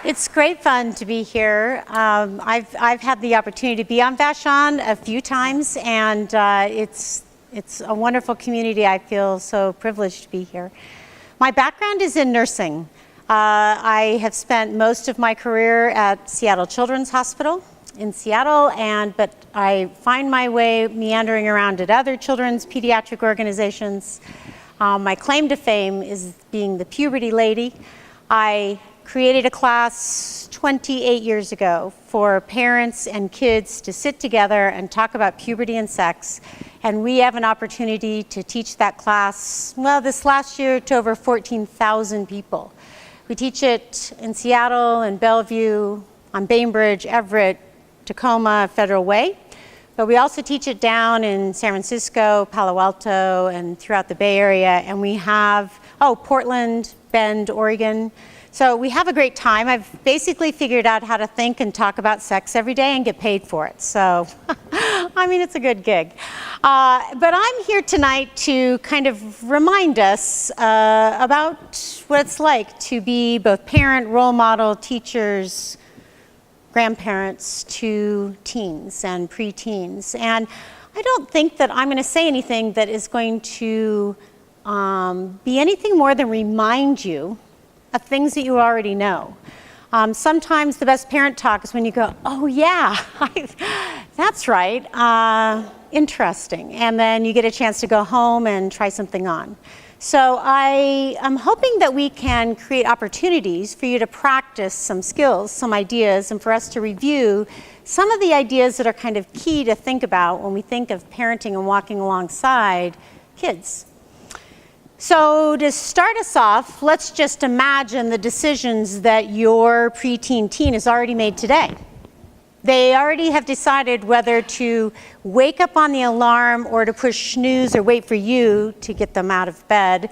It's great fun to be here. I've had the opportunity to be on Vashon a few times, and it's a wonderful community. I feel so privileged to be here. My background is in nursing. I have spent most of my career at Seattle Children's Hospital in Seattle, but I find my way meandering around at other children's pediatric organizations. My claim to fame is being the puberty lady. I created a class 28 years ago for parents and kids to sit together and talk about puberty and sex. And we have an opportunity to teach that class, well, this last year to over 14,000 people. We teach it in Seattle and Bellevue, on Bainbridge, Everett, Tacoma, Federal Way. But we also teach it down in San Francisco, Palo Alto, and throughout the Bay Area. And we have, Portland, Bend, Oregon. So we have a great time. I've basically figured out how to think and talk about sex every day and get paid for it. So, I mean, it's a good gig. But I'm here tonight to kind of remind us about what it's like to be both parent, role model, teachers, grandparents to teens and preteens. And I don't think that I'm going to say anything that is going to be anything more than remind you of things that you already know. Sometimes the best parent talk is when you go, oh yeah, that's right, interesting. And then you get a chance to go home and try something on. So I am hoping that we can create opportunities for you to practice some skills, some ideas, and for us to review some of the ideas that are kind of key to think about when we think of parenting and walking alongside kids. So to start us off, let's just imagine the decisions that your preteen teen has already made today. They already have decided whether to wake up on the alarm or to push snooze or wait for you to get them out of bed.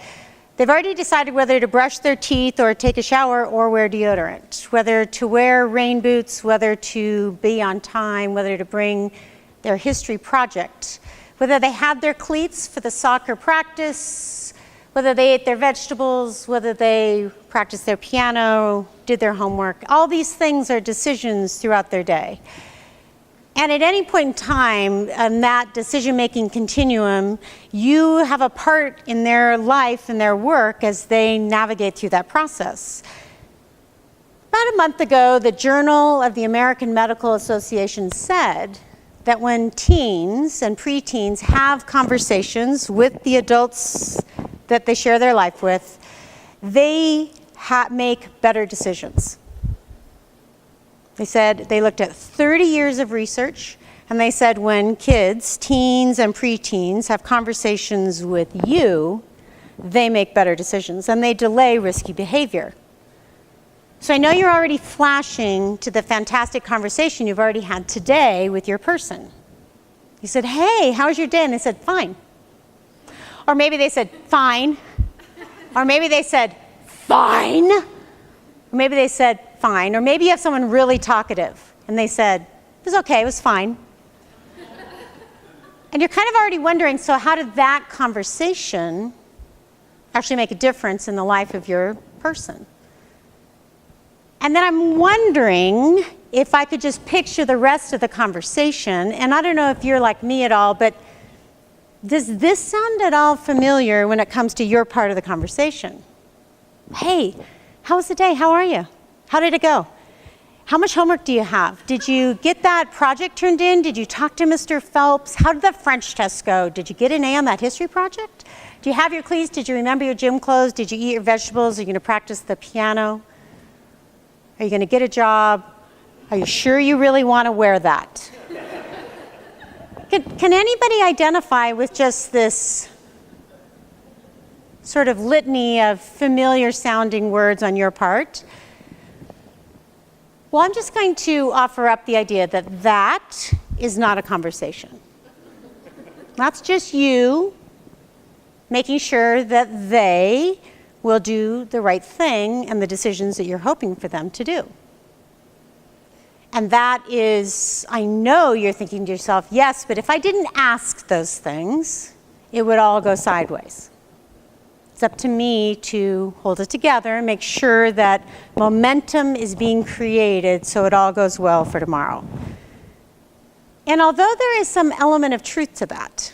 They've already decided whether to brush their teeth or take a shower or wear deodorant, whether to wear rain boots, whether to be on time, whether to bring their history project, whether they had their cleats for the soccer practice, whether they ate their vegetables, whether they practiced their piano, did their homework. All these things are decisions throughout their day. And at any point in time in that decision-making continuum, you have a part in their life and their work as they navigate through that process. About a month ago, the Journal of the American Medical Association said that when teens and preteens have conversations with the adults that they share their life with, they make better decisions. They said they looked at 30 years of research, and they said when kids, teens and preteens, have conversations with you, they make better decisions, and they delay risky behavior. So I know you're already flashing to the fantastic conversation you've already had today with your person. You said, hey, how was your day? And they said, fine. Or maybe they said, fine. Or maybe they said, fine. Or maybe they said, fine. Or maybe you have someone really talkative and they said, it was okay, it was fine. And you're kind of already wondering, so how did that conversation actually make a difference in the life of your person? And then I'm wondering if I could just picture the rest of the conversation. And I don't know if you're like me at all, but does this sound at all familiar when it comes to your part of the conversation? Hey, how was the day? How are you? How did it go? How much homework do you have? Did you get that project turned in? Did you talk to Mr. Phelps? How did the French test go? Did you get an A on that history project? Do you have your cleats? Did you remember your gym clothes? Did you eat your vegetables? Are you going to practice the piano? Are you going to get a job? Are you sure you really want to wear that? Can anybody identify with just this sort of litany of familiar sounding words on your part? Well, I'm just going to offer up the idea that that is not a conversation. That's just you making sure that they will do the right thing and the decisions that you're hoping for them to do. And that is, I know you're thinking to yourself, yes, but if I didn't ask those things, it would all go sideways. It's up to me to hold it together and make sure that momentum is being created so it all goes well for tomorrow. And although there is some element of truth to that,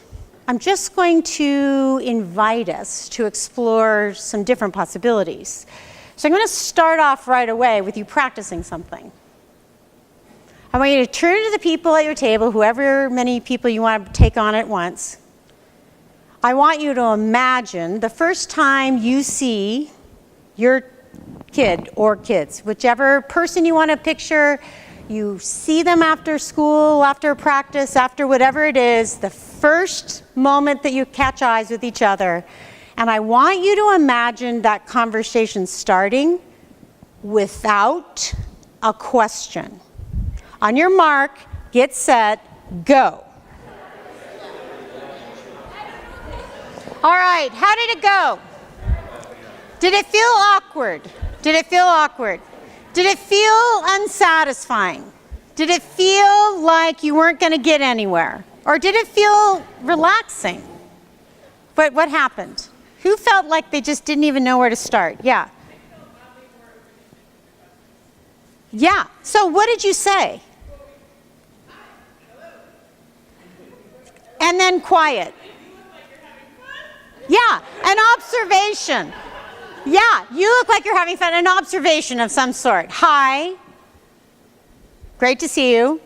I'm just going to invite us to explore some different possibilities. So I'm going to start off right away with you practicing something. I want you to turn to the people at your table, whoever many people you want to take on at once. I want you to imagine the first time you see your kid or kids, whichever person you want to picture, you see them after school, after practice, after whatever it is, the first moment that you catch eyes with each other. And I want you to imagine that conversation starting without a question. On your mark, get set, go. All right, how did it go? Did it feel awkward? Did it feel awkward? Did it feel unsatisfying? Did it feel like you weren't going to get anywhere? Or did it feel relaxing? But what happened? Who felt like they just didn't even know where to start? Yeah. Yeah. So what did you say? And then quiet. Yeah, an observation. Yeah, you look like you're having fun. An observation of some sort. Hi. Great to see you.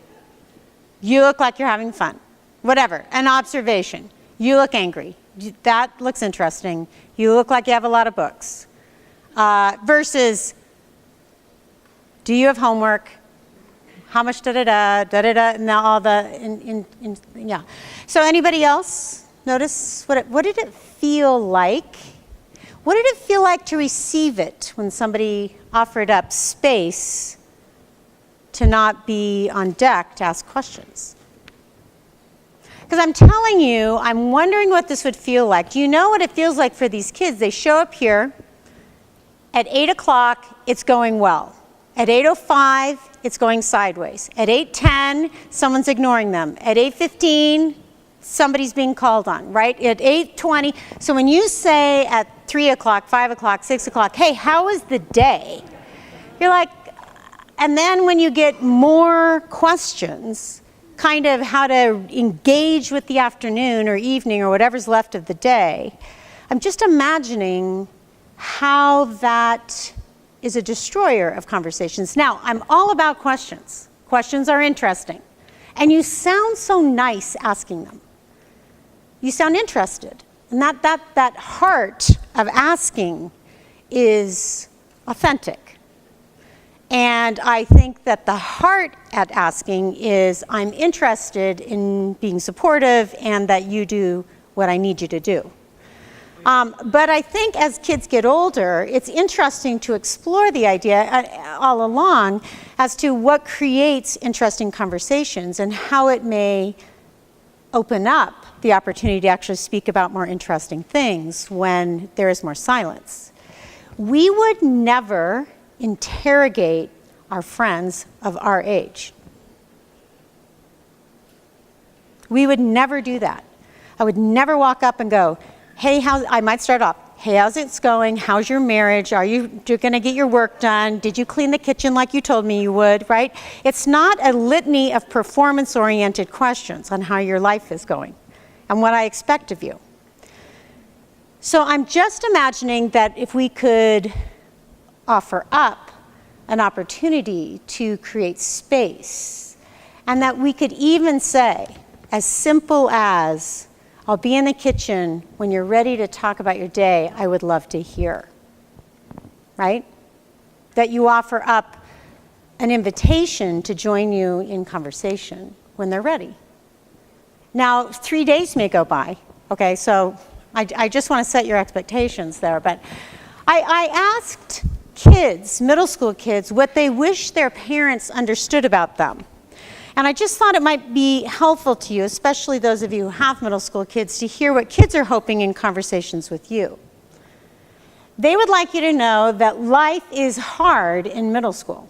You look like you're having fun. Whatever, an observation. You look angry. That looks interesting. You look like you have a lot of books. Versus, do you have homework? How much da-da-da, da-da-da, and all the, yeah. So anybody else notice, what did it feel like? What did it feel like to receive it when somebody offered up space to not be on deck to ask questions? Because I'm telling you, I'm wondering what this would feel like. Do you know what it feels like for these kids? They show up here. At 8 o'clock, it's going well. At 8:05, it's going sideways. At 8:10, someone's ignoring them. At 8:15, somebody's being called on, right? At 8:20, so when you say at 3 o'clock, 5 o'clock, 6 o'clock, hey, how was the day? You're like, and then when you get more questions, kind of how to engage with the afternoon or evening or whatever's left of the day, I'm just imagining how that is a destroyer of conversations. Now, I'm all about questions. Questions are interesting. And you sound so nice asking them. You sound interested. And that heart of asking is authentic. And I think that the heart at asking is, I'm interested in being supportive and that you do what I need you to do. But I think as kids get older, it's interesting to explore the idea all along as to what creates interesting conversations and how it may open up the opportunity to actually speak about more interesting things when there is more silence. We would never interrogate our friends of our age. We would never do that. I would never walk up and go, hey, I might start off, hey, how's it going? How's your marriage? Are you going to get your work done? Did you clean the kitchen like you told me you would, right? It's not a litany of performance-oriented questions on how your life is going and what I expect of you. So I'm just imagining that if we could offer up an opportunity to create space, and that we could even say, as simple as, I'll be in the kitchen when you're ready to talk about your day, I would love to hear, right? That you offer up an invitation to join you in conversation when they're ready. Now, 3 days may go by, okay, so I just want to set your expectations there, but I asked kids, middle school kids, what they wish their parents understood about them. And I just thought it might be helpful to you, especially those of you who have middle school kids, to hear what kids are hoping in conversations with you. They would like you to know that life is hard in middle school.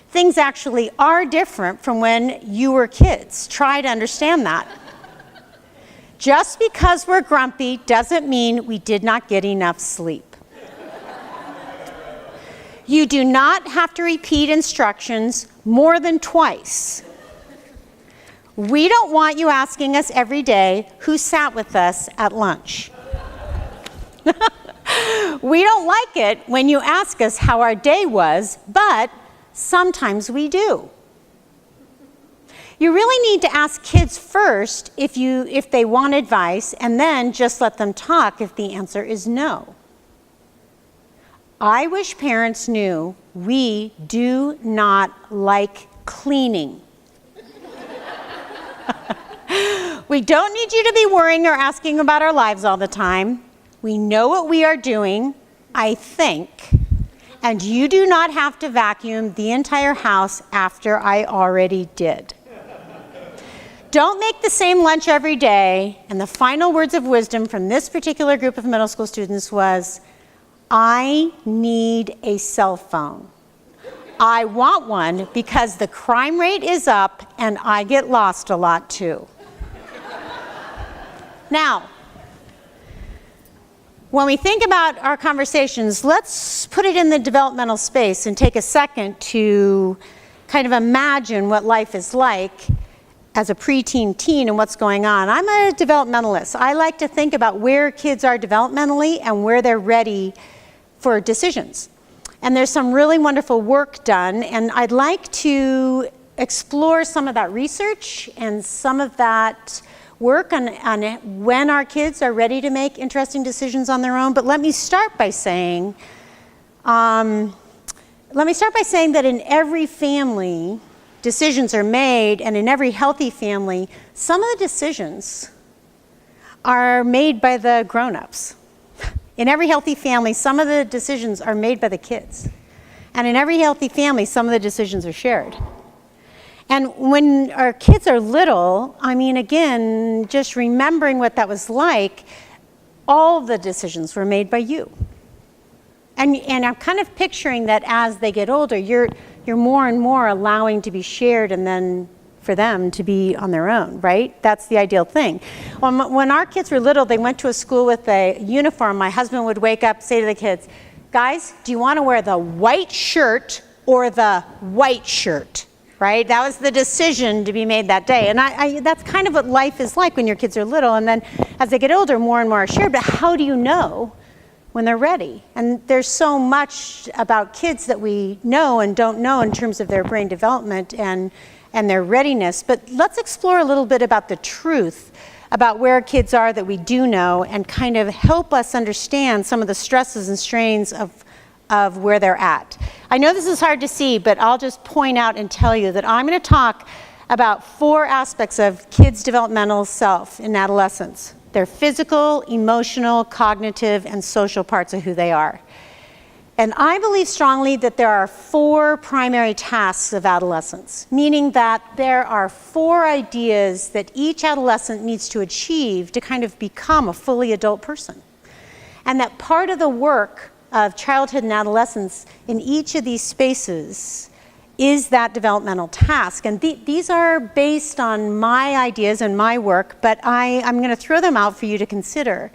Things actually are different from when you were kids. Try to understand that. Just because we're grumpy doesn't mean we did not get enough sleep. You do not have to repeat instructions more than twice. We don't want you asking us every day who sat with us at lunch. We don't like it when you ask us how our day was, but sometimes we do. You really need to ask kids first if they want advice, and then just let them talk if the answer is no. I wish parents knew we do not like cleaning. We don't need you to be worrying or asking about our lives all the time. We know what we are doing, I think, and you do not have to vacuum the entire house after I already did. Don't make the same lunch every day. And the final words of wisdom from this particular group of middle school students was, I need a cell phone. I want one because the crime rate is up and I get lost a lot too. Now, when we think about our conversations, let's put it in the developmental space and take a second to kind of imagine what life is like as a preteen teen and what's going on. I'm a developmentalist. I like to think about where kids are developmentally and where they're ready for decisions. And there's some really wonderful work done, and I'd like to explore some of that research and some of that work on when our kids are ready to make interesting decisions on their own. But let me start by saying that in every family, decisions are made, and in every healthy family, some of the decisions are made by the grown-ups. In every healthy family, some of the decisions are made by the kids. And in every healthy family, some of the decisions are shared. And when our kids are little, I mean, again, just remembering what that was like, all the decisions were made by you. And I'm kind of picturing that as they get older, you're more and more allowing to be shared and then for them to be on their own, right? That's the ideal thing. When our kids were little, they went to a school with a uniform. My husband would wake up, say to the kids, guys, do you want to wear the white shirt or the white shirt? Right? That was the decision to be made that day. And that's kind of what life is like when your kids are little. And then as they get older, more and more are shared. But how do you know when they're ready? And there's so much about kids that we know and don't know in terms of their brain development and their readiness. But let's explore a little bit about the truth about where kids are that we do know and kind of help us understand some of the stresses and strains of where they're at. I know this is hard to see, but I'll just point out and tell you that I'm going to talk about 4 aspects of kids' developmental self in adolescence. Their physical, emotional, cognitive, and social parts of who they are. And I believe strongly that there are 4 primary tasks of adolescence, meaning that there are 4 ideas that each adolescent needs to achieve to kind of become a fully adult person. And that part of the work of childhood and adolescence in each of these spaces is that developmental task. And these are based on my ideas and my work, but I'm going to throw them out for you to consider.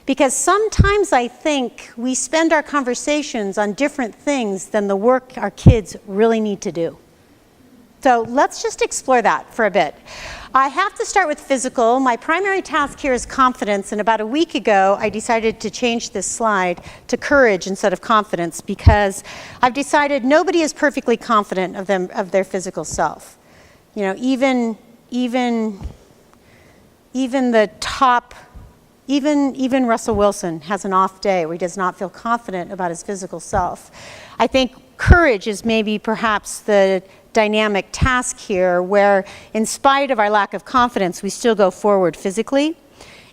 Because sometimes I think we spend our conversations on different things than the work our kids really need to do. So let's just explore that for a bit. I have to start with physical. My primary task here is confidence, and about a week ago I decided to change this slide to courage instead of confidence because I've decided nobody is perfectly confident of their physical self. You know, even the top, even Russell Wilson has an off day where he does not feel confident about his physical self. I think courage is maybe perhaps the dynamic task here where in spite of our lack of confidence we still go forward physically,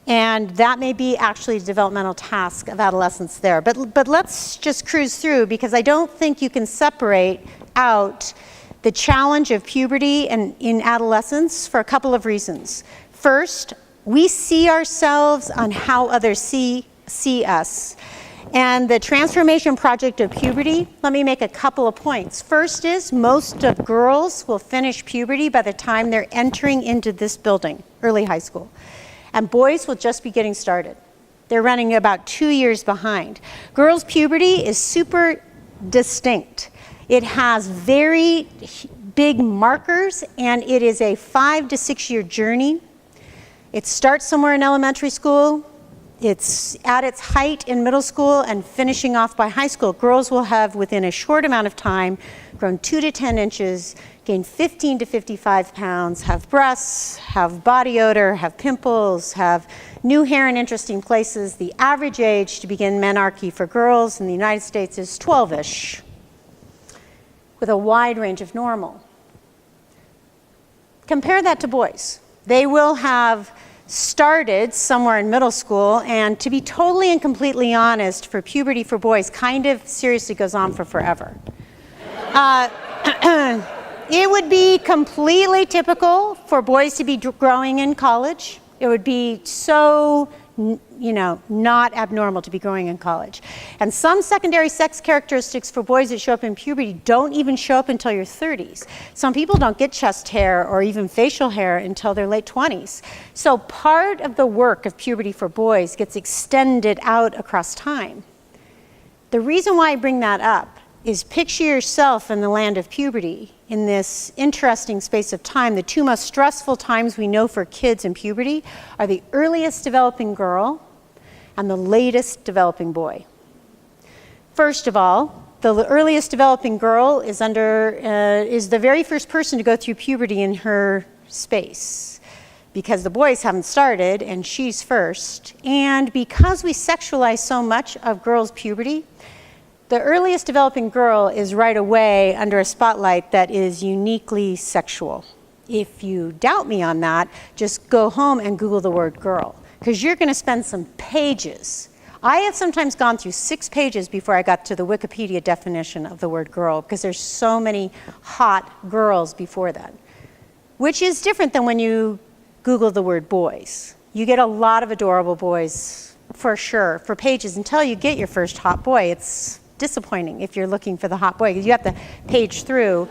and that may be actually a developmental task of adolescence there. But let's just cruise through because I don't think you can separate out the challenge of puberty and in adolescence for a couple of reasons. First, we see ourselves on how others see us. And the transformation project of puberty, let me make a couple of points. First is most of girls will finish puberty by the time they're entering into this building, early high school. And boys will just be getting started. They're running about 2 years behind. Girls' puberty is super distinct. It has very big markers, and it is a 5 to 6 year journey. It starts somewhere in elementary school. It's at its height in middle school and finishing off by high school. Girls will have, within a short amount of time, grown 2 to 10 inches, gain 15 to 55 pounds, have breasts, have body odor, have pimples, have new hair in interesting places. The average age to begin menarche for girls in the United States is 12-ish, with a wide range of normal. Compare that to boys. They will have started somewhere in middle school, and to be totally and completely honest, for puberty for boys kind of seriously goes on for forever. It would be completely typical for boys to be growing in college. It would be so, not abnormal to be growing in college. And some secondary sex characteristics for boys that show up in puberty don't even show up until your 30s. Some people don't get chest hair or even facial hair until their late 20s. So part of the work of puberty for boys gets extended out across time. The reason why I bring that up is picture yourself in the land of puberty, in this interesting space of time. The two most stressful times we know for kids in puberty are the earliest developing girl and the latest developing boy. First of all, the earliest developing girl is the very first person to go through puberty in her space, because the boys haven't started and she's first. And because we sexualize so much of girls' puberty, the earliest developing girl is right away under a spotlight that is uniquely sexual. If you doubt me on that, just go home and Google the word girl, because you're going to spend some pages. I have sometimes gone through 6 pages before I got to the Wikipedia definition of the word girl, because there's so many hot girls before that, which is different than when you Google the word boys. You get a lot of adorable boys, for sure, for pages until you get your first hot boy. It's disappointing if you're looking for the hot boy, because you have to page through.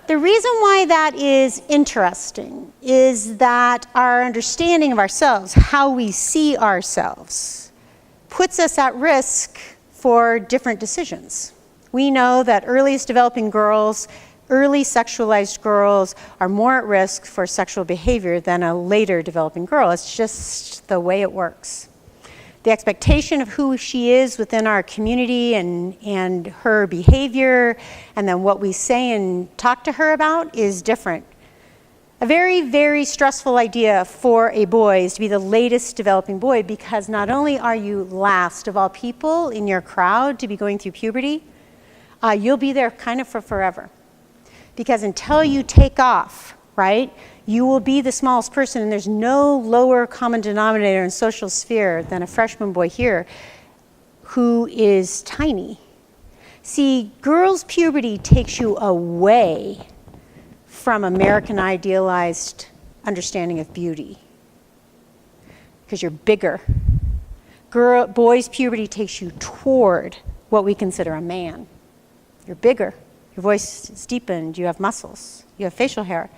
The reason why that is interesting is that our understanding of ourselves, how we see ourselves, puts us at risk for different decisions. We know that earliest developing girls, early sexualized girls, are more at risk for sexual behavior than a later developing girl. It's just the way it works. The expectation of who she is within our community and her behavior, and then what we say and talk to her about, is different. A very, very stressful idea for a boy is to be the latest developing boy, because not only are you last of all people in your crowd to be going through puberty, you'll be there kind of for forever. Because until you take off, right, you will be the smallest person, and there's no lower common denominator in social sphere than a freshman boy here who is tiny. See, girls' puberty takes you away from American idealized understanding of beauty, because you're bigger. Boys' puberty takes you toward what we consider a man. You're bigger. Your voice is deepened. You have muscles. You have facial hair.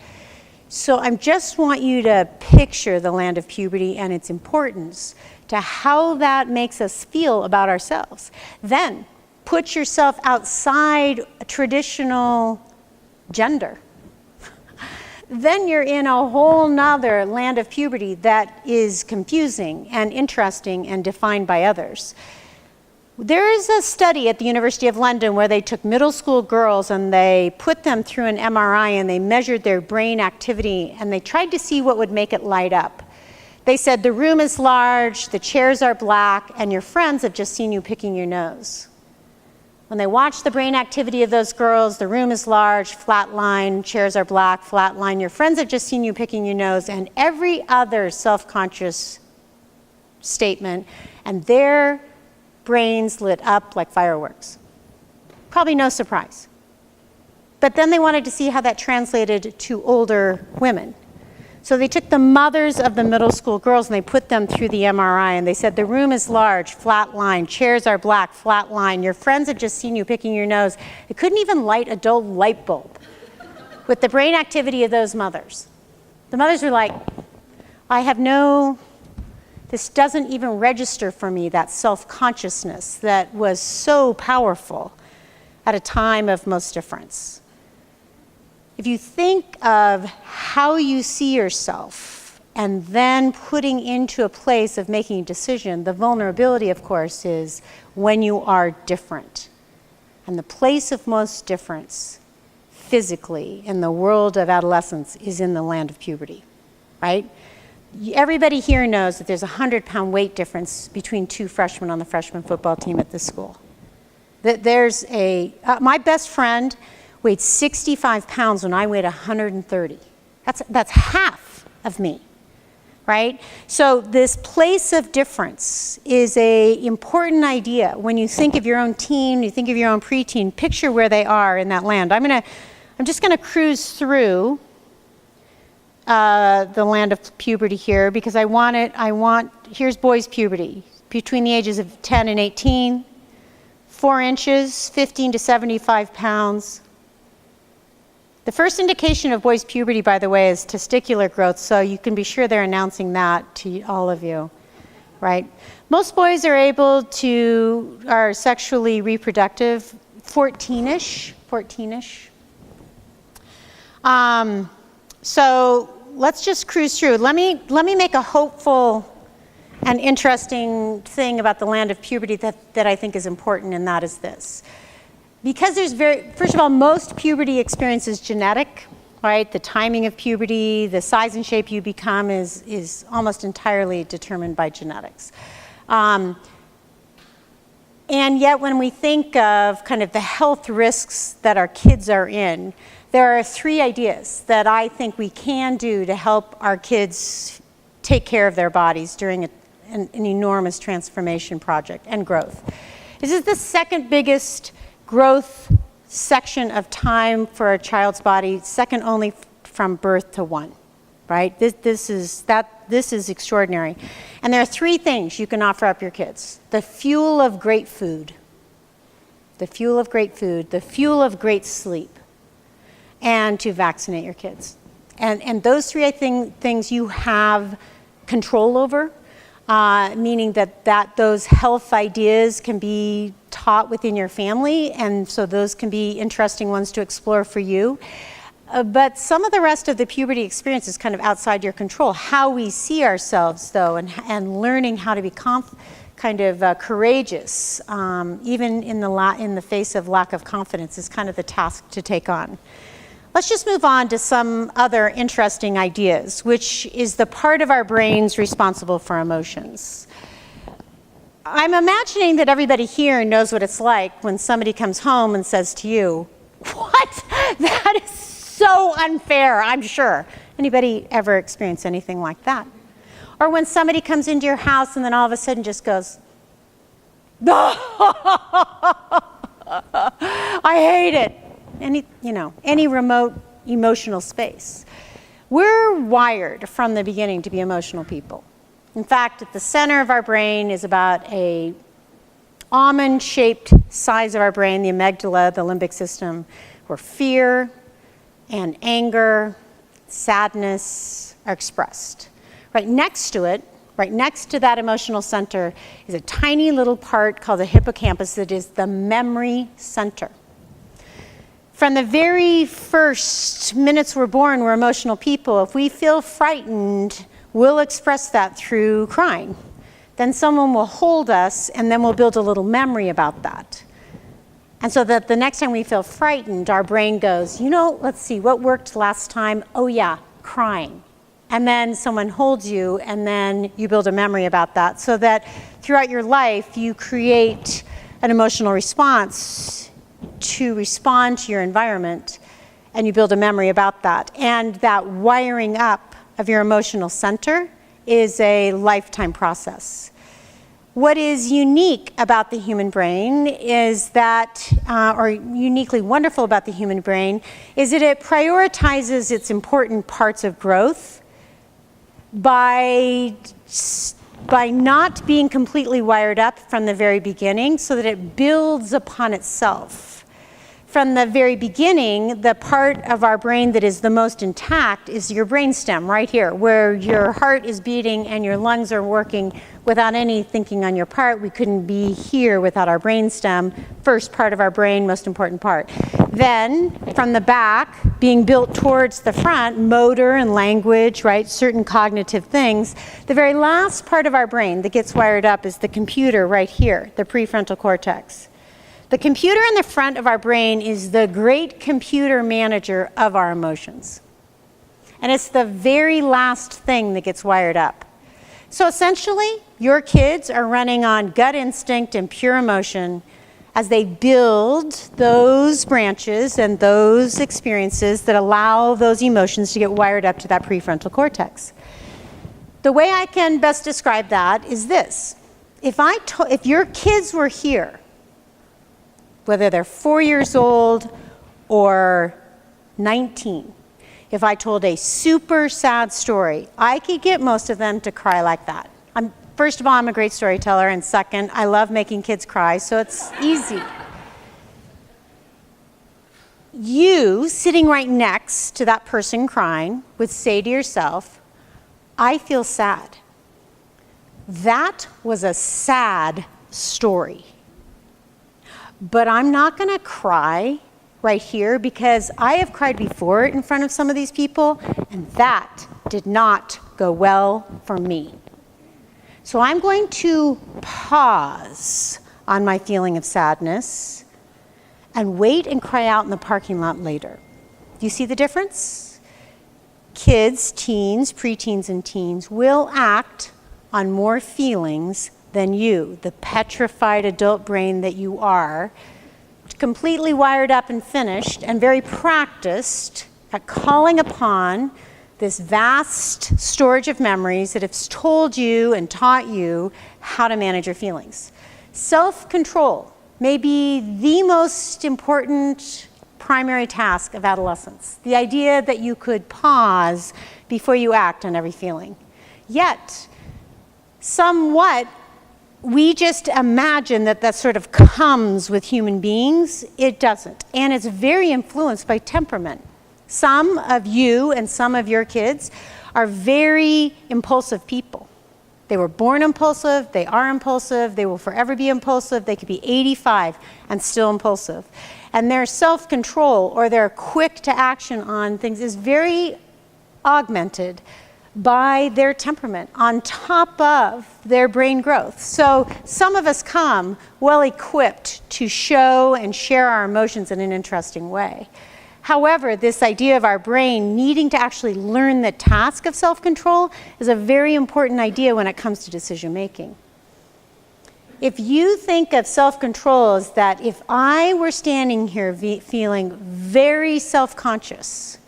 So I just want you to picture the land of puberty and its importance to how that makes us feel about ourselves. Then put yourself outside a traditional gender. Then you're in a whole nother land of puberty that is confusing and interesting and defined by others. There is a study at the University of London where they took middle school girls and they put them through an MRI and they measured their brain activity and they tried to see what would make it light up. They said, the room is large, the chairs are black, and your friends have just seen you picking your nose. When they watched the brain activity of those girls, the room is large, flat line, chairs are black, flat line, your friends have just seen you picking your nose, and every other self-conscious statement, and their brains lit up like fireworks. Probably no surprise. But then they wanted to see how that translated to older women. So they took the mothers of the middle school girls and they put them through the MRI and they said, the room is large, flat line, chairs are black, flat line, your friends have just seen you picking your nose. They couldn't even light a dull light bulb with the brain activity of those mothers. The mothers were like, This doesn't even register for me, that self-consciousness that was so powerful at a time of most difference. If you think of how you see yourself and then putting into a place of making a decision, the vulnerability, of course, is when you are different. And the place of most difference physically in the world of adolescence is in the land of puberty, right? Everybody here knows that there's a 100-pound weight difference between two freshmen on the freshman football team at this school. My best friend weighed 65 pounds when I weighed 130. That's half of me, right? So this place of difference is an important idea. When you think of your own teen, you think of your own preteen, picture where they are in that land. I'm just gonna cruise through the land of puberty here because here's boys' puberty, between the ages of 10 and 18, 4 inches, 15 to 75 pounds. The first indication of boys' puberty, by the way, is testicular growth, so you can be sure they're announcing that to all of you, right? Most boys are sexually reproductive, 14-ish. So let's just cruise through. Let me make a hopeful and interesting thing about the land of puberty that I think is important, and that is this. Because first of all, most puberty experience is genetic, right? The timing of puberty, the size and shape you become is almost entirely determined by genetics. And yet when we think of kind of the health risks that our kids are in, there are 3 ideas that I think we can do to help our kids take care of their bodies during an enormous transformation project and growth. This is the second biggest growth section of time for a child's body, second only from birth to 1, right? This is extraordinary. And there are 3 things you can offer up your kids: the fuel of great food, the fuel of great food, the fuel of great sleep, and to vaccinate your kids. And those 3 things you have control over, meaning that those health ideas can be taught within your family, and so those can be interesting ones to explore for you. But some of the rest of the puberty experience is kind of outside your control. How we see ourselves, though, and learning how to be courageous, even in the face of lack of confidence, is kind of the task to take on. Let's just move on to some other interesting ideas, which is the part of our brains responsible for emotions. I'm imagining that everybody here knows what it's like when somebody comes home and says to you, "What? That is so unfair," I'm sure. Anybody ever experience anything like that? Or when somebody comes into your house and then all of a sudden just goes, "I hate it." Any remote emotional space. We're wired from the beginning to be emotional people. In fact, at the center of our brain is about a almond-shaped size of our brain, the amygdala, the limbic system, where fear and anger, sadness are expressed. Right next to it, right next to that emotional center, is a tiny little part called the hippocampus that is the memory center. From the very first minutes we're born, we're emotional people. If we feel frightened, we'll express that through crying. Then someone will hold us, and then we'll build a little memory about that. And so that the next time we feel frightened, our brain goes, let's see, what worked last time? Oh yeah, crying. And then someone holds you, and then you build a memory about that, so that throughout your life, you create an emotional response to respond to your environment, and you build a memory about that. And that wiring up of your emotional center is a lifetime process. What is unique about the human brain is that, or uniquely wonderful about the human brain, is that it prioritizes its important parts of growth by not being completely wired up from the very beginning, so that it builds upon itself. from the very beginning, the part of our brain that is the most intact is your brainstem right here, where your heart is beating and your lungs are working without any thinking on your part. We couldn't be here without our brainstem, first part of our brain, most important part. Then, from the back, being built towards the front, motor and language, right, certain cognitive things. The very last part of our brain that gets wired up is the computer right here, the prefrontal cortex. The computer in the front of our brain is the great computer manager of our emotions. And it's the very last thing that gets wired up. So essentially, your kids are running on gut instinct and pure emotion as they build those branches and those experiences that allow those emotions to get wired up to that prefrontal cortex. The way I can best describe that is this. If your kids were here, whether they're 4 years old or 19, if I told a super sad story, I could get most of them to cry like that. First of all, I'm a great storyteller, and second, I love making kids cry, so it's easy. You, sitting right next to that person crying, would say to yourself, I feel sad. That was a sad story. But I'm not going to cry right here because I have cried before in front of some of these people, and that did not go well for me. So I'm going to pause on my feeling of sadness and wait and cry out in the parking lot later. Do you see the difference? Kids, teens, preteens, and teens will act on more feelings than you, the petrified adult brain that you are, completely wired up and finished and very practiced at calling upon this vast storage of memories that have told you and taught you how to manage your feelings. Self-control may be the most important primary task of adolescence. The idea that you could pause before you act on every feeling. Yet, somewhat, we just imagine that sort of comes with human beings. It doesn't. And it's very influenced by temperament. Some of you and some of your kids are very impulsive people. They were born impulsive, they are impulsive, they will forever be impulsive, they could be 85 and still impulsive. And their self-control or their quick to action on things is very augmented by their temperament on top of their brain growth. So some of us come well equipped to show and share our emotions in an interesting way. However, this idea of our brain needing to actually learn the task of self-control is a very important idea when it comes to decision making. If you think of self-control as that if I were standing here feeling very self-conscious,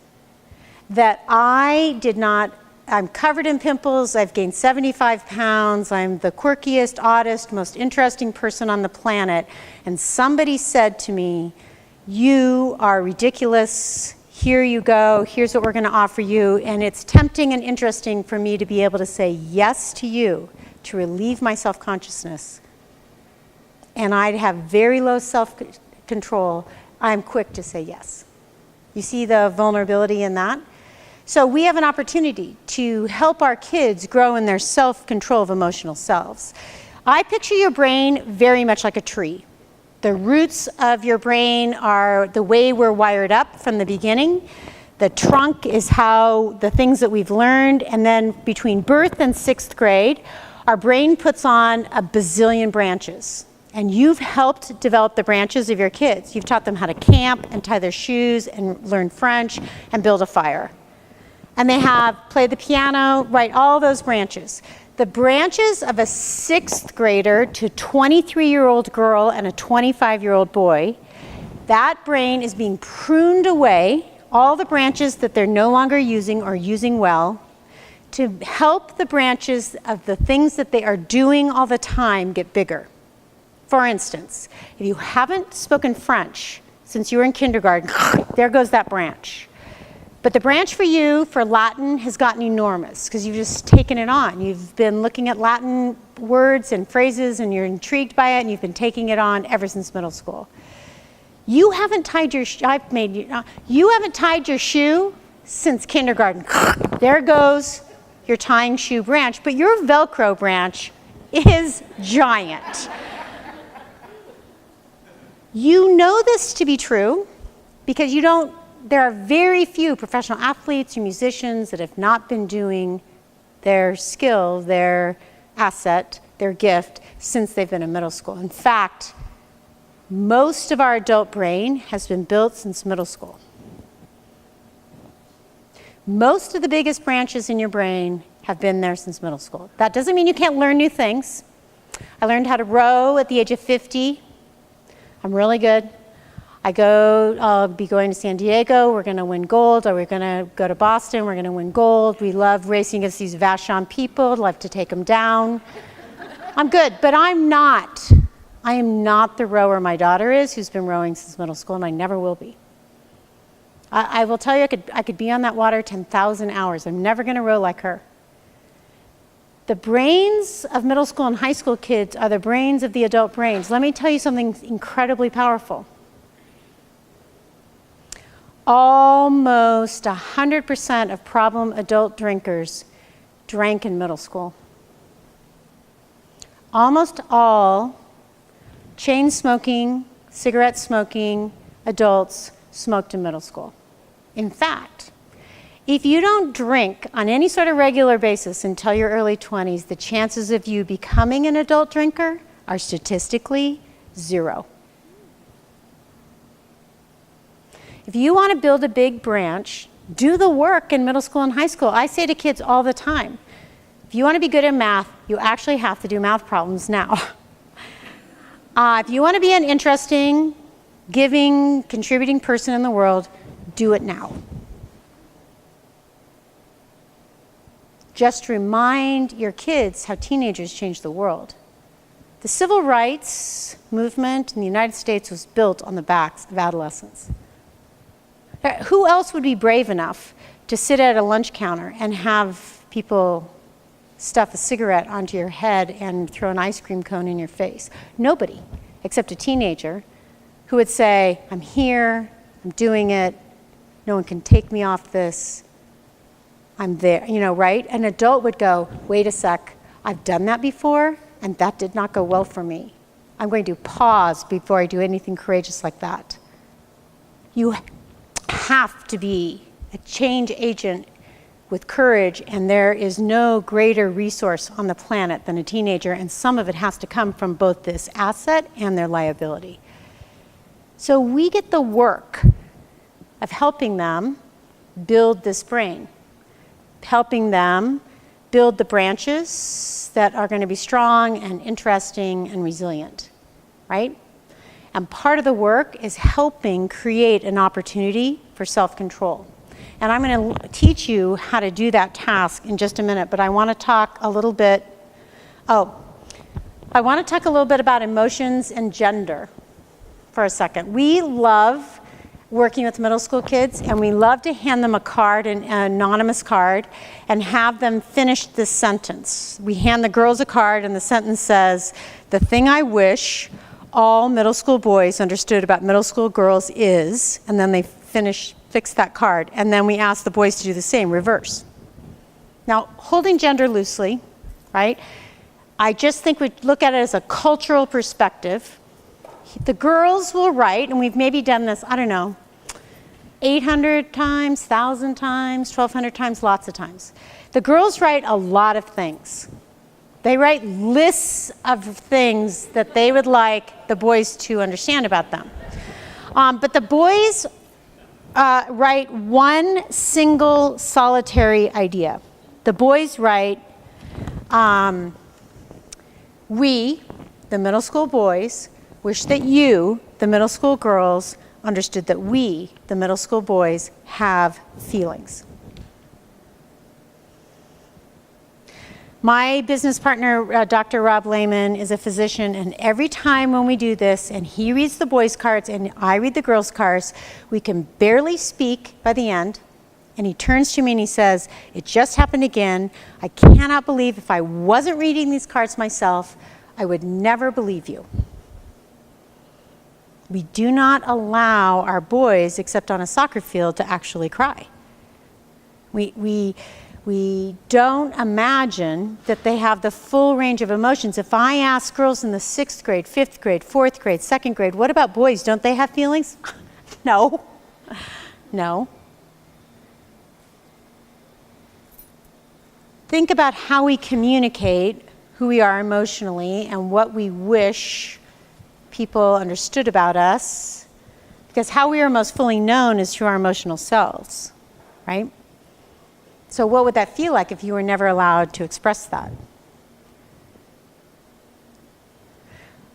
that I'm covered in pimples, I've gained 75 pounds, I'm the quirkiest, oddest, most interesting person on the planet, and somebody said to me, you are ridiculous, here you go, here's what we're going to offer you, and it's tempting and interesting for me to be able to say yes to you, to relieve my self-consciousness. And I'd have very low self-control, I'm quick to say yes. You see the vulnerability in that? So we have an opportunity to help our kids grow in their self-control of emotional selves. I picture your brain very much like a tree. The roots of your brain are the way we're wired up from the beginning. The trunk is how the things that we've learned, and then between birth and 6th grade, our brain puts on a bazillion branches. And you've helped develop the branches of your kids. You've taught them how to camp and tie their shoes and learn French and build a fire. And they have played the piano, right, all those branches. The branches of a 6th grader to 23-year-old girl and a 25-year-old boy, that brain is being pruned away, all the branches that they're no longer using or using well, to help the branches of the things that they are doing all the time get bigger. For instance, if you haven't spoken French since you were in kindergarten, there goes that branch. But the branch for you for Latin has gotten enormous because you've just taken it on. You've been looking at Latin words and phrases and you're intrigued by it and you've been taking it on ever since middle school. You haven't tied your you haven't tied your shoe since kindergarten. There goes your tying shoe branch, but your Velcro branch is giant. You know this to be true because there are very few professional athletes or musicians that have not been doing their skill, their asset, their gift since they've been in middle school. In fact, most of our adult brain has been built since middle school. Most of the biggest branches in your brain have been there since middle school. That doesn't mean you can't learn new things. I learned how to row at the age of 50. I'm really good. I'll be going to San Diego. We're going to win gold. Or we're going to go to Boston. We're going to win gold. We love racing against these Vashon people. I'd love to take them down. I'm good, but I'm not. I am not the rower my daughter is, who's been rowing since middle school, and I never will be. I will tell you, I could be on that water 10,000 hours. I'm never going to row like her. The brains of middle school and high school kids are the brains of the adult brains. Let me tell you something incredibly powerful. Almost 100% of problem adult drinkers drank in middle school. Almost all chain smoking, cigarette smoking adults smoked in middle school. In fact, if you don't drink on any sort of regular basis until your early 20s, the chances of you becoming an adult drinker are statistically 0. If you want to build a big branch, do the work in middle school and high school. I say to kids all the time, if you want to be good at math, you actually have to do math problems now. If you want to be an interesting, giving, contributing person in the world, do it now. Just remind your kids how teenagers change the world. The civil rights movement in the United States was built on the backs of adolescents. Who else would be brave enough to sit at a lunch counter and have people stuff a cigarette onto your head and throw an ice cream cone in your face? Nobody, except a teenager who would say, I'm here, I'm doing it, no one can take me off this, I'm there, right? An adult would go, wait a sec, I've done that before, and that did not go well for me. I'm going to pause before I do anything courageous like that. You have to be a change agent with courage, and there is no greater resource on the planet than a teenager, and some of it has to come from both this asset and their liability. So we get the work of helping them build this brain, helping them build the branches that are going to be strong and interesting and resilient, right? And part of the work is helping create an opportunity for self-control. And I'm going to teach you how to do that task in just a minute, but I want to talk a little bit, about emotions and gender for a second. We love working with middle school kids, and we love to hand them a card, an anonymous card, and have them finish this sentence. We hand the girls a card, and the sentence says, the thing I wish all middle school boys understood about middle school girls is, and then they fix that card, and then we ask the boys to do the same, reverse. Now, holding gender loosely, right? I just think we look at it as a cultural perspective. The girls will write, and we've maybe done this, 800 times, 1,000 times, 1,200 times, lots of times. The girls write a lot of things. They write lists of things that they would like the boys to understand about them. But the boys write one single solitary idea. The boys write, we, the middle school boys, wish that you, the middle school girls, understood that we, the middle school boys, have feelings. My business partner, Dr. Rob Lehman, is a physician, and every time when we do this, and he reads the boys' cards and I read the girls' cards, we can barely speak by the end, and he turns to me and he says, it just happened again. I cannot believe if I wasn't reading these cards myself, I would never believe you. We do not allow our boys, except on a soccer field, to actually cry. We don't imagine that they have the full range of emotions. If I ask girls in the 6th grade, 5th grade, 4th grade, 2nd grade, what about boys? Don't they have feelings? No. No. Think about how we communicate who we are emotionally and what we wish people understood about us, because how we are most fully known is through our emotional selves, right? So what would that feel like if you were never allowed to express that?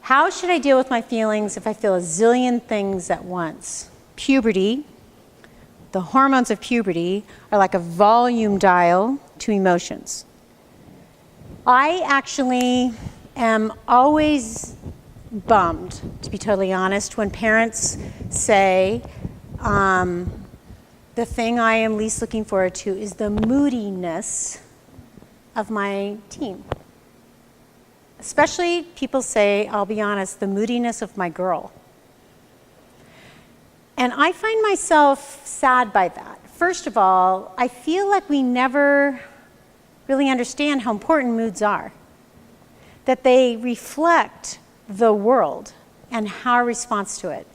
How should I deal with my feelings if I feel a zillion things at once? Puberty, the hormones of puberty, are like a volume dial to emotions. I actually am always bummed, to be totally honest, when parents say, the thing I am least looking forward to is the moodiness of my teen. Especially people say, I'll be honest, the moodiness of my girl. And I find myself sad by that. First of all, I feel like we never really understand how important moods are, that they reflect the world and our response to it.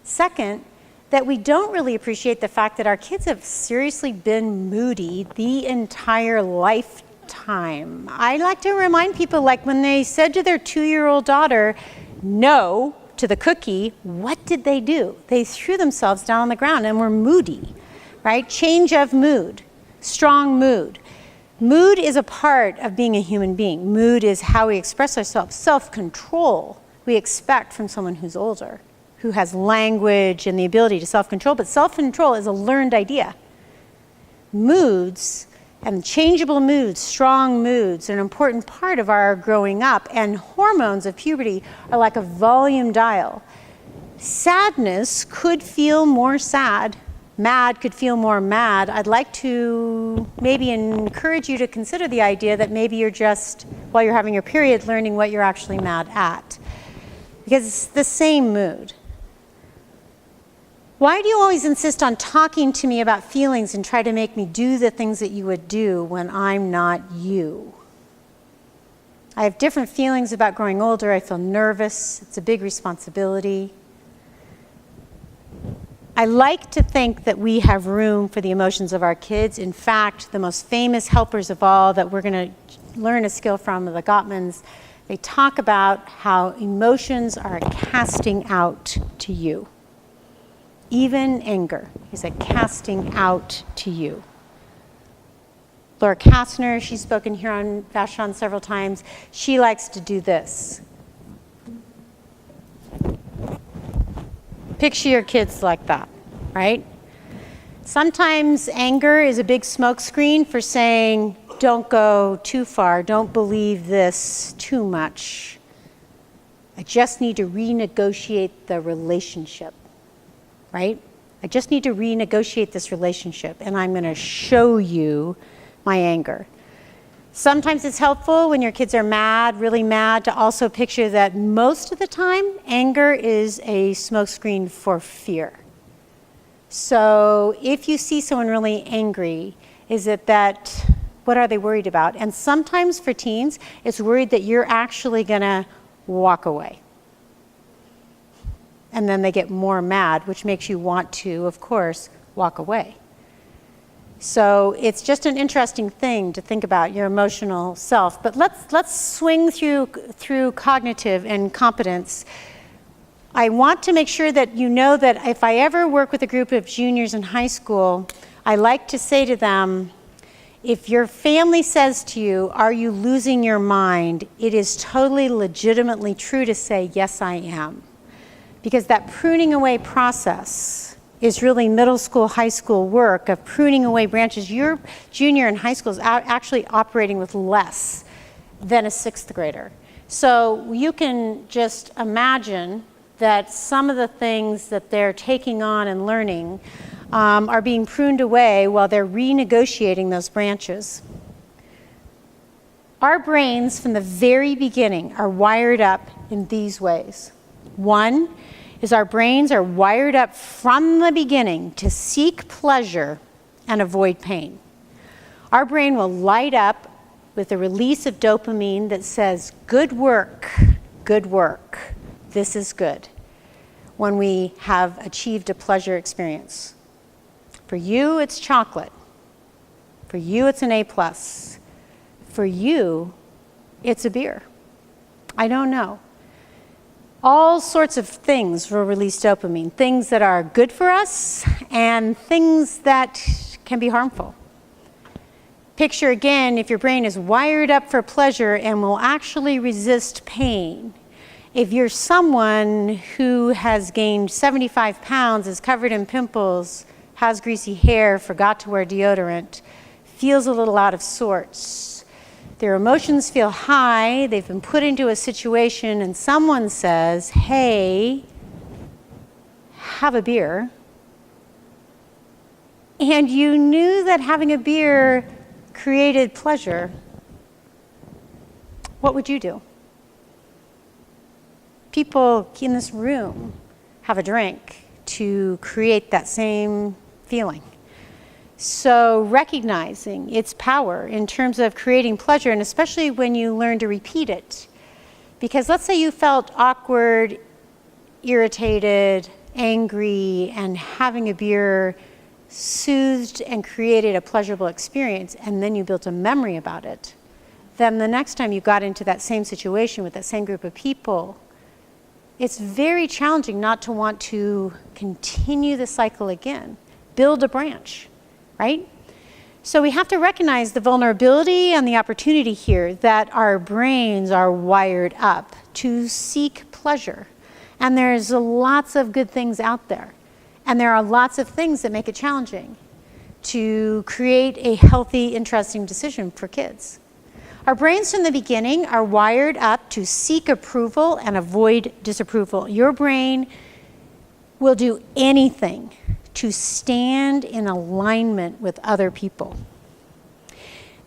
Second, that we don't really appreciate the fact that our kids have seriously been moody the entire lifetime. I like to remind people, like when they said to their 2-year-old daughter, no to the cookie, what did they do? They threw themselves down on the ground and were moody, right? Change of mood, strong mood. Mood is a part of being a human being. Mood is how we express ourselves. Self-control we expect from someone who's older, who has language and the ability to self-control, but self-control is a learned idea. Moods and changeable moods, strong moods, are an important part of our growing up, and hormones of puberty are like a volume dial. Sadness could feel more sad, mad could feel more mad. I'd like to maybe encourage you to consider the idea that maybe you're just, while you're having your period, learning what you're actually mad at, because it's the same mood. Why do you always insist on talking to me about feelings and try to make me do the things that you would do when I'm not you? I have different feelings about growing older. I feel nervous. It's a big responsibility. I like to think that we have room for the emotions of our kids. In fact, the most famous helpers of all that we're going to learn a skill from are the Gottmans. They talk about how emotions are a casting out to you. Even anger is a casting out to you. Laura Kastner, she's spoken here on Vashon several times. She likes to do this. Picture your kids like that, right? Sometimes anger is a big smoke screen for saying, don't go too far, don't believe this too much. I just need to renegotiate the relationship. Right? I just need to renegotiate this relationship, and I'm going to show you my anger. Sometimes it's helpful when your kids are mad, really mad, to also picture that most of the time, anger is a smokescreen for fear. So if you see someone really angry, is it that, what are they worried about? And sometimes for teens, it's worried that you're actually going to walk away. And then they get more mad, which makes you want to, of course, walk away. So it's just an interesting thing to think about your emotional self. But let's swing through cognitive and competence. I want to make sure that you know that if I ever work with a group of juniors in high school, I like to say to them, if your family says to you, are you losing your mind? It is totally legitimately true to say, yes, I am. Because that pruning away process is really middle school, high school work of pruning away branches. Your junior in high school is actually operating with less than a 6th grader. So you can just imagine that some of the things that they're taking on and learning are being pruned away while they're renegotiating those branches. Our brains from the very beginning are wired up in these ways. One is our brains are wired up from the beginning to seek pleasure and avoid pain. Our brain will light up with a release of dopamine that says, good work, this is good, when we have achieved a pleasure experience. For you, it's chocolate. For you, it's an A+. For you, it's a beer. I don't know. All sorts of things will release dopamine, things that are good for us and things that can be harmful. Picture again, if your brain is wired up for pleasure and will actually resist pain. If you're someone who has gained 75 pounds, is covered in pimples, has greasy hair, forgot to wear deodorant, feels a little out of sorts, their emotions feel high, they've been put into a situation and someone says, hey, have a beer. And you knew that having a beer created pleasure. What would you do? People in this room have a drink to create that same feeling. So recognizing its power in terms of creating pleasure, and especially when you learn to repeat it. Because let's say you felt awkward, irritated, angry, and having a beer soothed and created a pleasurable experience, and then you built a memory about it. Then the next time you got into that same situation with that same group of people, it's very challenging not to want to continue the cycle again. Build a branch. Right? So we have to recognize the vulnerability and the opportunity here that our brains are wired up to seek pleasure. And there's lots of good things out there. And there are lots of things that make it challenging to create a healthy, interesting decision for kids. Our brains from the beginning are wired up to seek approval and avoid disapproval. Your brain will do anything to stand in alignment with other people.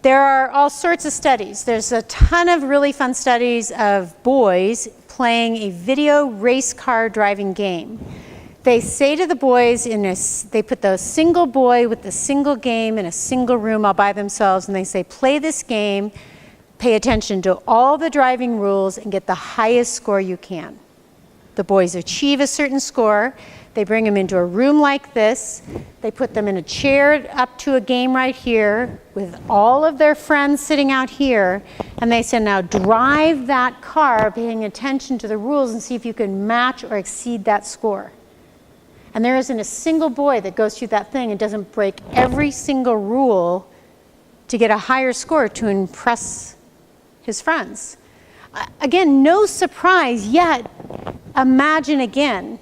There are all sorts of studies. There's a ton of really fun studies of boys playing a video race car driving game. They say to the boys, they put the single boy with the single game in a single room all by themselves, and they say, play this game, pay attention to all the driving rules, and get the highest score you can. The boys achieve a certain score. They bring them into a room like this. They put them in a chair up to a game right here with all of their friends sitting out here. And they say, now drive that car, paying attention to the rules, and see if you can match or exceed that score. And there isn't a single boy that goes through that thing and doesn't break every single rule to get a higher score to impress his friends. Again, no surprise, yet imagine again,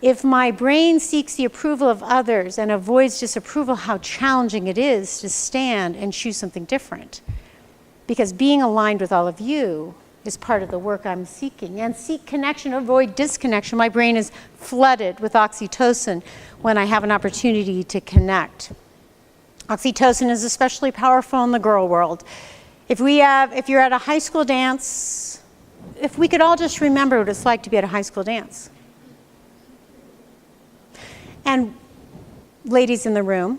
if my brain seeks the approval of others and avoids disapproval, how challenging it is to stand and choose something different. Because being aligned with all of you is part of the work I'm seeking. And seek connection, avoid disconnection. My brain is flooded with oxytocin when I have an opportunity to connect. Oxytocin is especially powerful in the girl world. If you're at a high school dance, if we could all just remember what it's like to be at a high school dance. And ladies in the room,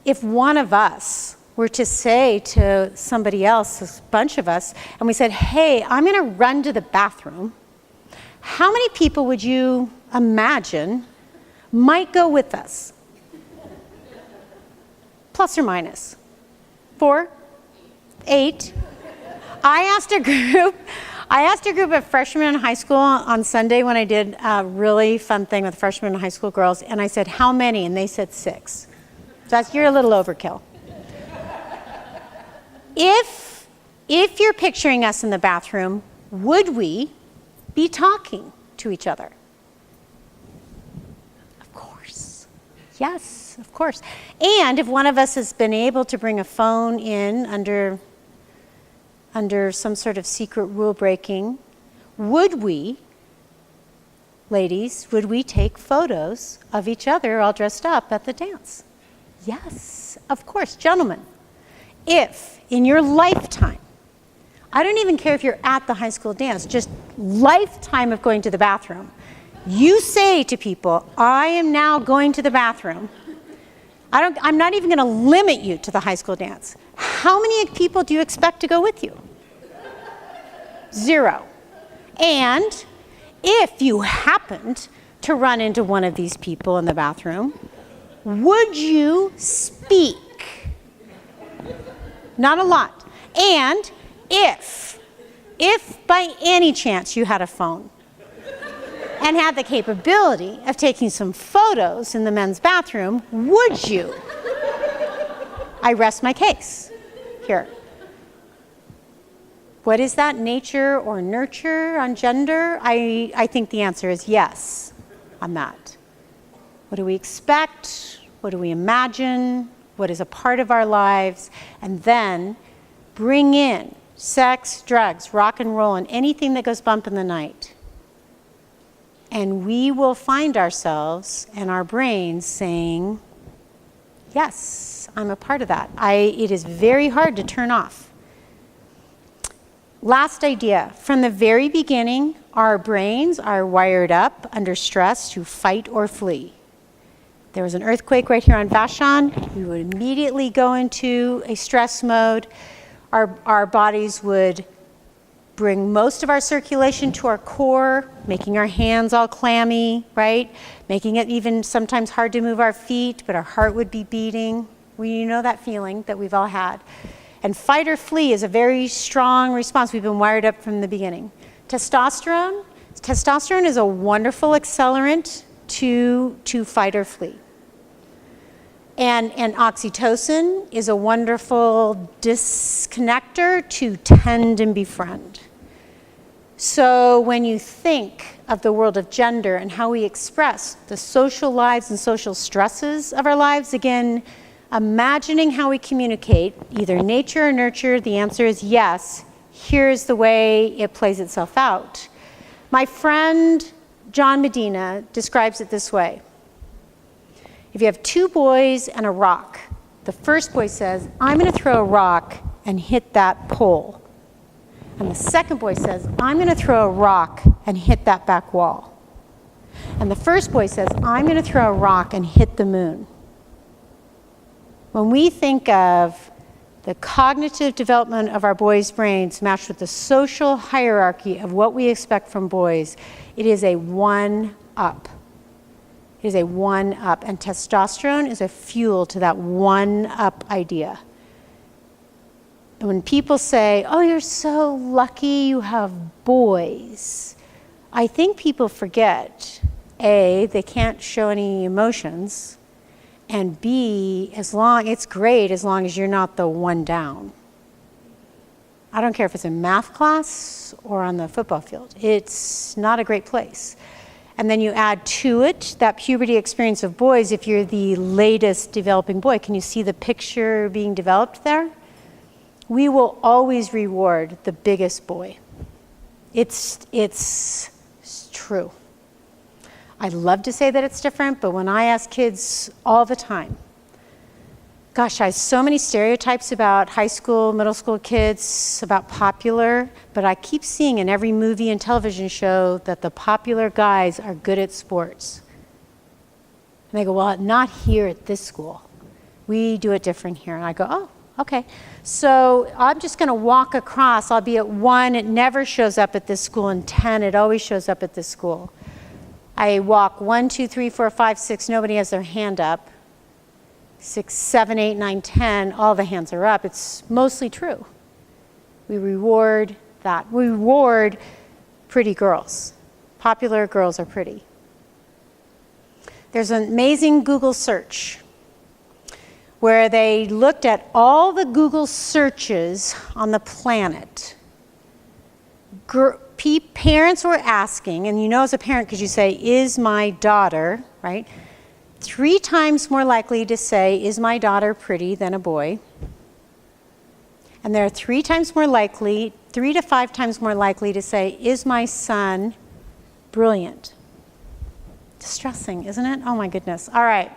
if one of us were to say to somebody else, a bunch of us, and we said, hey, I'm going to run to the bathroom, how many people would you imagine might go with us? Plus or minus? 4? 8? I asked a group of freshmen in high school on Sunday when I did a really fun thing with freshmen and high school girls, and I said, how many? And they said 6. So you're a little overkill. If you're picturing us in the bathroom, would we be talking to each other? Of course. Yes, of course. And if one of us has been able to bring a phone in under some sort of secret rule breaking, would we, ladies, would we take photos of each other all dressed up at the dance? Yes, of course. Gentlemen, if in your lifetime I don't even care if you're at the high school dance, just lifetime of going to the bathroom. You say to people, I am now going to the bathroom. I'm not even going to limit you to the high school dance. How many people do you expect to go with you? 0. And if you happened to run into one of these people in the bathroom, would you speak? Not a lot. And if by any chance you had a phone and had the capability of taking some photos in the men's bathroom, would you? I rest my case here. What is that, nature or nurture on gender? I think the answer is yes on that. What do we expect? What do we imagine? What is a part of our lives? And then bring in sex, drugs, rock and roll, and anything that goes bump in the night. And we will find ourselves and our brains saying, yes, I'm a part of that. It is very hard to turn off. Last idea, from the very beginning, our brains are wired up under stress to fight or flee. There was an earthquake right here on Vashon, we would immediately go into a stress mode. Our bodies would bring most of our circulation to our core, making our hands all clammy, right? Making it even sometimes hard to move our feet, but our heart would be beating. You know that feeling that we've all had. And fight or flee is a very strong response. We've been wired up from the beginning. Testosterone is a wonderful accelerant to fight or flee. And oxytocin is a wonderful disconnector to tend and befriend. So when you think of the world of gender and how we express the social lives and social stresses of our lives, again, imagining how we communicate, either nature or nurture, the answer is yes. Here's the way it plays itself out. My friend John Medina describes it this way. If you have 2 boys and a rock, the first boy says, I'm going to throw a rock and hit that pole. And the second boy says, I'm going to throw a rock and hit that back wall. And the first boy says, I'm going to throw a rock and hit the moon. When we think of the cognitive development of our boys' brains matched with the social hierarchy of what we expect from boys, it is a 1-up. It is a 1-up, and testosterone is a fuel to that 1-up idea. And when people say, oh, you're so lucky you have boys, I think people forget, A, they can't show any emotions, and B, it's great as long as you're not the one down. I don't care if it's in math class or on the football field. It's not a great place. And then you add to it that puberty experience of boys if you're the latest developing boy. Can you see the picture being developed there? We will always reward the biggest boy. It's true. I love to say that it's different, but when I ask kids all the time, gosh, I have so many stereotypes about high school, middle school kids, about popular, but I keep seeing in every movie and television show that the popular guys are good at sports. And they go, well, not here at this school. We do it different here. And I go, oh, okay. So I'm just going to walk across. I'll be at 1, it never shows up at this school, and 10, it always shows up at this school. I walk 1, 2, 3, 4, 5, 6, nobody has their hand up. 6, 7, 8, 9, 10, all the hands are up. It's mostly true. We reward that. We reward pretty girls. Popular girls are pretty. There's an amazing Google search where they looked at all the Google searches on the planet. Parents were asking, and you know as a parent because you say, is my daughter, right? 3 times more likely to say, is my daughter pretty than a boy? And they're 3 times more likely, 3 to 5 times more likely to say, is my son brilliant? Distressing, isn't it? Oh my goodness. All right.